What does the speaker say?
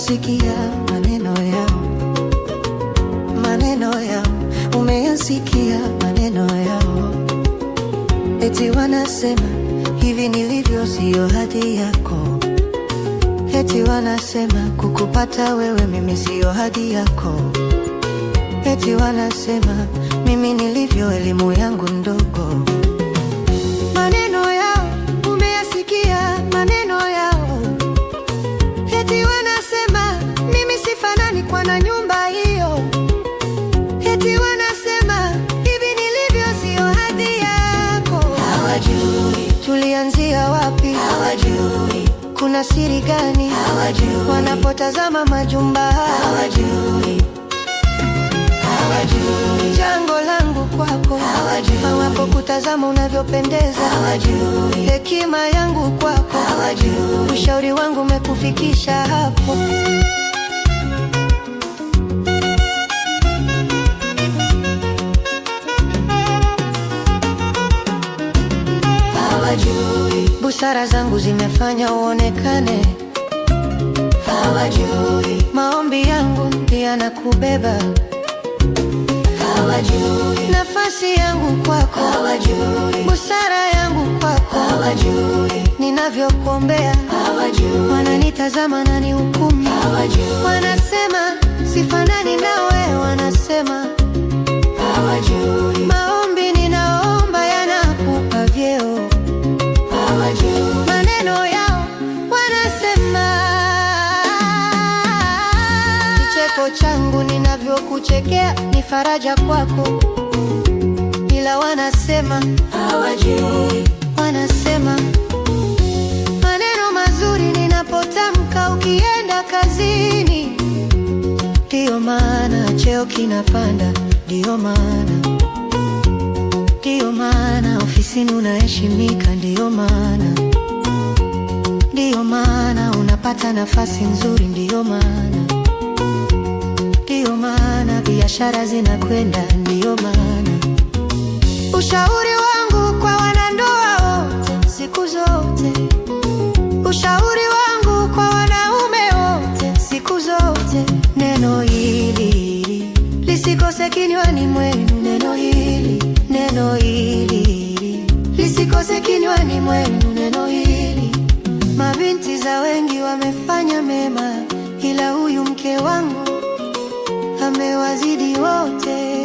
Umeyasikia maneno yao, umeyasikia maneno yao. Eti wanasema hivi nilivyo sio hadhi yako. Eti wanasema kukupata wewe mimi sio hadhi yako. Eti wanasema mimi nilivyo elimu yangu ndogo. Maneno yao, umeyasikia maneno yao. Eti wanasema mimi sifanani kwa na nyumba hiyo. Eti wanasema hivi nilivyo sio hadhi yako. Hawajui tulianzia wapi, hawajui kuna siri gani, hawajui wanapotazama majumba, hawajui jango langu kwako, hawajui hawapokutazama unavyopendeza, hawajui hekima yangu kwako, hawajui ushauri wangu umekufikisha hapo. Hawajui busara zangu zimefanya uonekane, hawajui maombi yangu ndiyo yanakubeba, hawajui nafasi yangu kwako, hawajui busara yangu kwako, hawajui ninavyokuombea, hawajui wananitazama na ni hukumu, hawajui wanasema sifanani nawe, wanasema hawajui maombi ninaomba yanakupa vyeo, hawajui maneno yao wanasema kicheko changu ninavyokuchekea ni faraja kwako, ila wanasema hawajui, wanasema maneno mazuri ninapotamka ukienda kazini. Ndiyo maana cheo kinapanda, ndiyo maana ofisini unaheshimika, ndiyo maana unapata nafasi nzuri, ndiyo maana biashara zinakwenda, ndiyo maana. Ushauri wangu kwa wanandoa wote siku zote, ushauri wangu kwa wanaume wote siku zote, neno hili lisikose kinywani mwenu, neno hili lisikose kinywani mwenu, neno hili. Mabinti za wengi wamefanya mema, ila huyu mke wangu amewazidi wote.